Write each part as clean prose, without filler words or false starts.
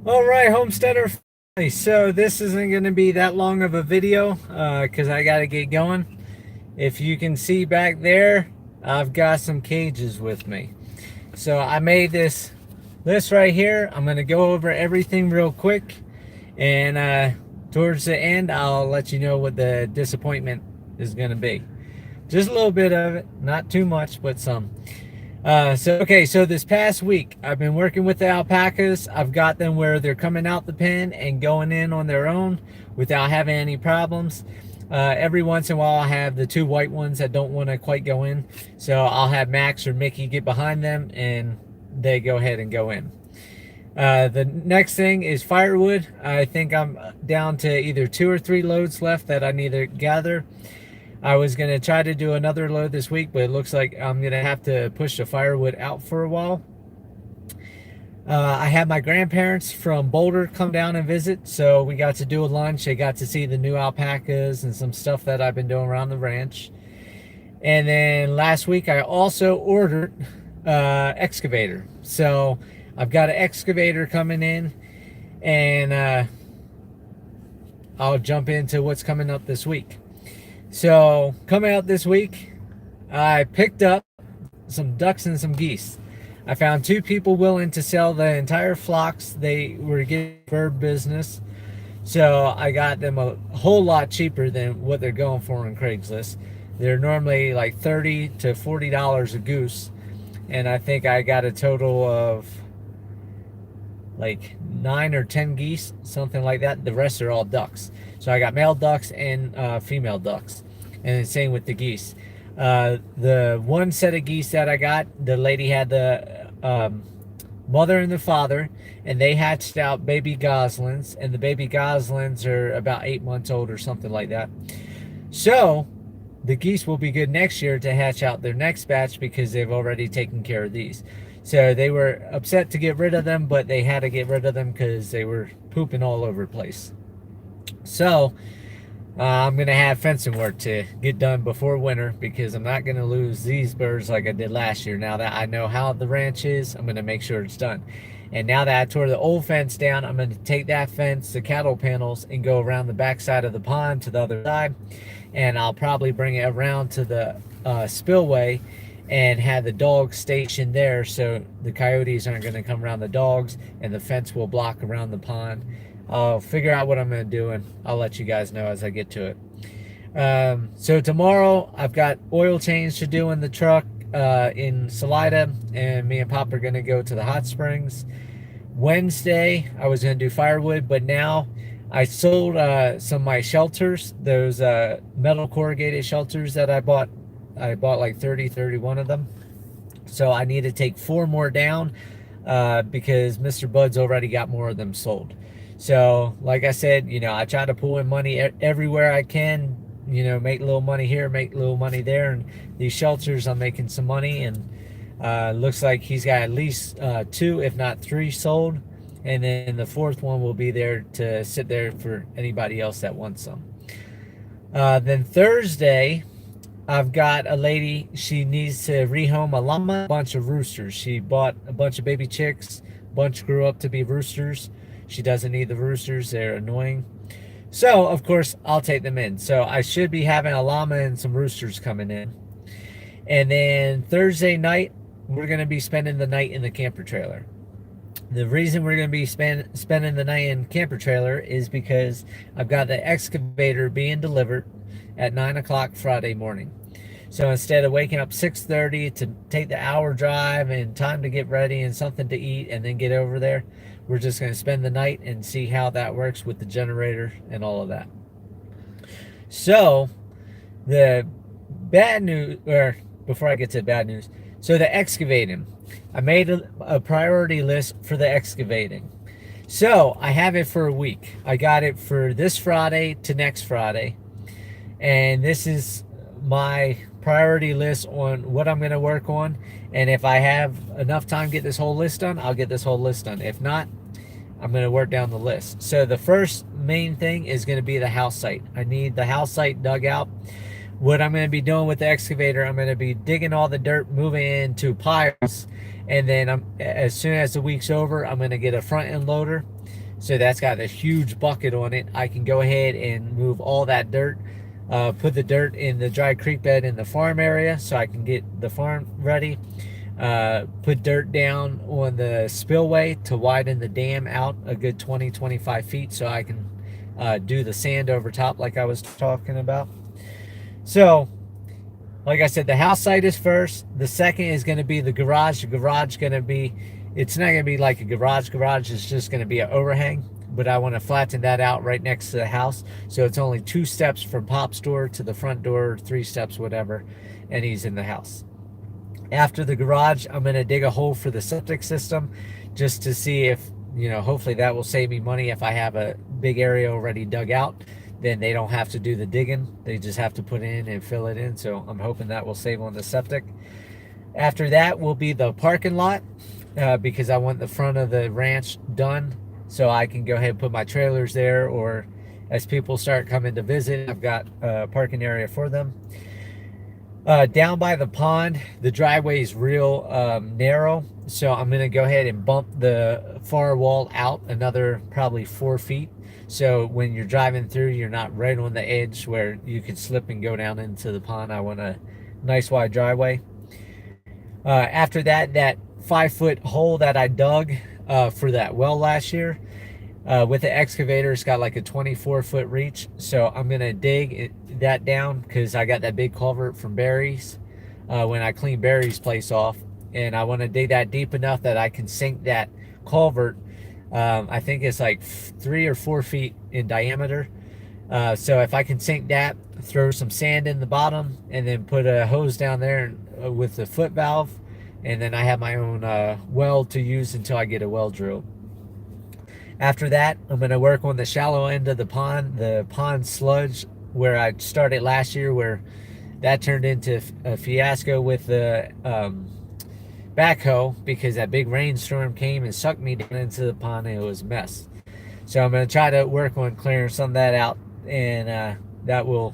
All right, homesteader family. So this isn't going to be that long of a video because I got to get going. If you can see back there, I've got some cages with me. So I made this list right here. I'm going to go over everything real quick, and towards the end, I'll let you know what the disappointment is going to be. Just a little bit of it, not too much, but some. So this past week, I've been working with the alpacas. I've got them where they're coming out the pen and going in on their own without having any problems. Every once in a while, I have the two white ones that don't want to quite go in. So I'll have Max or Mickey get behind them and they go ahead and go in. The next thing is firewood. I think I'm down to either 2 or 3 loads left that I need to gather. I was going to try to do another load this week, but it looks like I'm going to have to push the firewood out for a while. I had my grandparents from Boulder come down and visit, so we got to do a lunch. They got to see the new alpacas and some stuff that I've been doing around the ranch. And then last week, I also ordered excavator. So I've got an excavator coming in, and I'll jump into what's coming up this week. So coming out this week, I picked up some ducks and some geese. I found two people willing to sell the entire flocks. They were getting bird business. So I got them a whole lot cheaper than what they're going for on Craigslist. They're normally like $30 to $40 a goose. And I think I got a total of like 9 or 10 geese, something like that. The rest are all ducks. So I got male ducks and female ducks. And the same with the geese. The one set of geese that I got, the lady had the mother and the father, and they hatched out baby goslings, and the baby goslings are about 8 months old or something like that. So the geese will be good next year to hatch out their next batch because they've already taken care of these. So they were upset to get rid of them, but they had to get rid of them because they were pooping all over the place. So I'm going to have fencing work to get done before winter because I'm not going to lose these birds like I did last year. Now that I know how the ranch is, I'm going to make sure it's done. And now that I tore the old fence down, I'm going to take that fence, the cattle panels, and go around the back side of the pond to the other side. And I'll probably bring it around to the spillway and have the dogs stationed there so the coyotes aren't going to come around the dogs, and the fence will block around the pond. I'll figure out what I'm going to do, and I'll let you guys know as I get to it. So tomorrow I've got oil change to do in the truck in Salida, and me and Pop are going to go to the hot springs. Wednesday I was going to do firewood, but now I sold some of my shelters, those metal corrugated shelters that I bought. I bought like 31 of them. So I need to take 4 more down because Mr. Bud's already got more of them sold. So like I said, I try to pull in money everywhere I can, make a little money here, make a little money there. And these shelters, I'm making some money, and looks like he's got at least 2, if not 3 sold. And then the 4th one will be there to sit there for anybody else that wants some. Then Thursday, I've got a lady, she needs to rehome a llama, a bunch of roosters. She bought a bunch of baby chicks, a bunch grew up to be roosters. She doesn't need the roosters, they're annoying. So, of course, I'll take them in. So I should be having a llama and some roosters coming in. And then Thursday night, we're going to be spending the night in the camper trailer. The reason we're going to be spending the night in camper trailer is because I've got the excavator being delivered at 9 o'clock Friday morning. So instead of waking up 6:30 to take the hour drive and time to get ready and something to eat and then get over there, we're just going to spend the night and see how that works with the generator and all of that. So the bad news, or before I get to the bad news, so the excavating, I made a priority list for the excavating. So I have it for a week. I got it for this Friday to next Friday. And this is my priority list on what I'm going to work on. And if I have enough time to get this whole list done, I'll get this whole list done. If not, I'm going to work down the list. So the first main thing is going to be the house site. I need the house site dug out. What I'm going to be doing with the excavator, I'm going to be digging all the dirt, moving it into piles. And then as soon as the week's over, I'm going to get a front end loader. So that's got a huge bucket on it. I can go ahead and move all that dirt, put the dirt in the dry creek bed in the farm area so I can get the farm ready. Put dirt down on the spillway to widen the dam out a good 20-25 feet so I can do the sand over top like I was talking about. So like I said, the house site is first. The second is going to be the garage. The garage going to be, it's not going to be like a garage. It's just going to be an overhang. But I want to flatten that out right next to the house. So it's only 2 steps from Pop's door to the front door, 3 steps, whatever. And he's in the house. After the garage, I'm going to dig a hole for the septic system just to see if, you know, hopefully that will save me money if I have a big area already dug out. Then they don't have to do the digging. They just have to put in and fill it in. So I'm hoping that will save on the septic. After that will be the parking lot because I want the front of the ranch done so I can go ahead and put my trailers there, or as people start coming to visit, I've got a parking area for them. Down by the pond, the driveway is real narrow, so I'm going to go ahead and bump the far wall out another probably 4 feet. So when you're driving through, you're not right on the edge where you can slip and go down into the pond. I want a nice wide driveway. After that, that 5-foot hole that I dug for that well last year, with the excavator, it's got like a 24-foot reach. So I'm going to dig that down because I got that big culvert from Barry's when I cleaned Barry's place off. And I want to dig that deep enough that I can sink that culvert. I think it's like 3 or 4 feet in diameter. So if I can sink that, throw some sand in the bottom, and then put a hose down there with the foot valve, and then I have my own well to use until I get a well drilled. After that, I'm going to work on the shallow end of the pond sludge where I started last year, where that turned into a fiasco with the backhoe because that big rainstorm came and sucked me down into the pond and it was a mess. So I'm going to try to work on clearing some of that out, and that will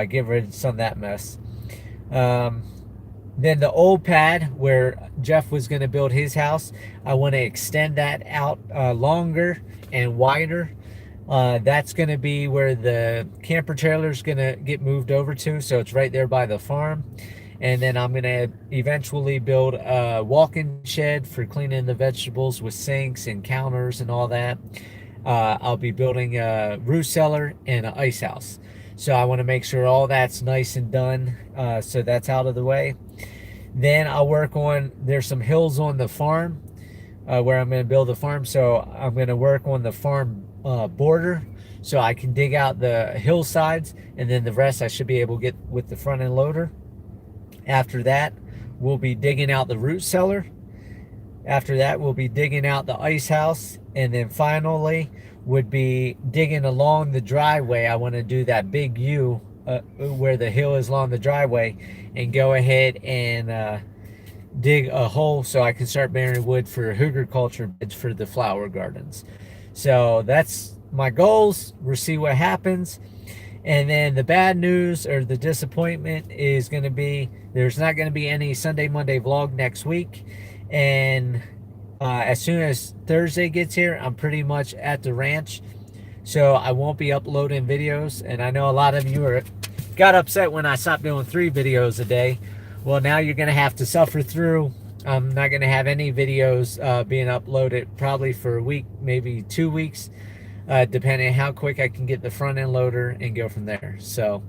get rid of some of that mess. Then the old pad where Jeff was going to build his house, I want to extend that out longer and wider. That's going to be where the camper trailer is going to get moved over to, so it's right there by the farm. And then I'm going to eventually build a walk-in shed for cleaning the vegetables with sinks and counters and all that. I'll be building a root cellar and an ice house. So I want to make sure all that's nice and done, so that's out of the way. Then I'll work on, there's some hills on the farm where I'm going to build a farm. So I'm going to work on the farm border so I can dig out the hillsides, and then the rest I should be able to get with the front end loader. After that, we'll be digging out the root cellar. After that, we'll be digging out the ice house. And then finally, would be digging along the driveway. I want to do that big U where the hill is along the driveway, and go ahead and dig a hole so I can start bearing wood for hygge culture beds for the flower gardens. So that's my goals. We'll see what happens. And then the bad news, or the disappointment, is going to be there's not going to be any Sunday Monday vlog next week. And as soon as Thursday gets here, I'm pretty much at the ranch, so I won't be uploading videos. And I know a lot of you got upset when I stopped doing 3 videos a day. Well, now you're going to have to suffer through. I'm not going to have any videos being uploaded probably for a week, maybe 2 weeks, depending on how quick I can get the front end loader and go from there. So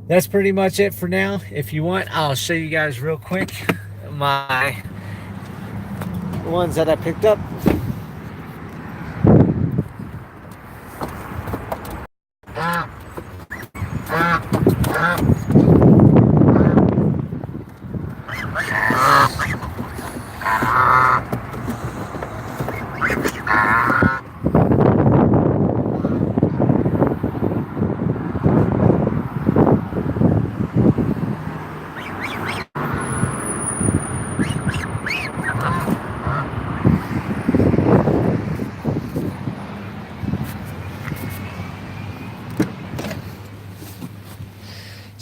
that's pretty much it for now. If you want, I'll show you guys real quick my ones that I picked up.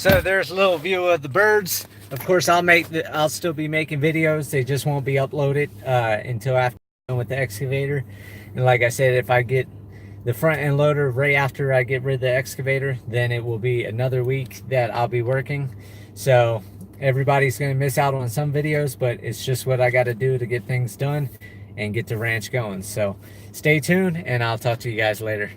So there's a little view of the birds. Of course, I'll still be making videos. They just won't be uploaded until after with the excavator. And like I said, if I get the front end loader right after I get rid of the excavator, then it will be another week that I'll be working. So everybody's going to miss out on some videos, but it's just what I got to do to get things done and get the ranch going. So stay tuned, and I'll talk to you guys later.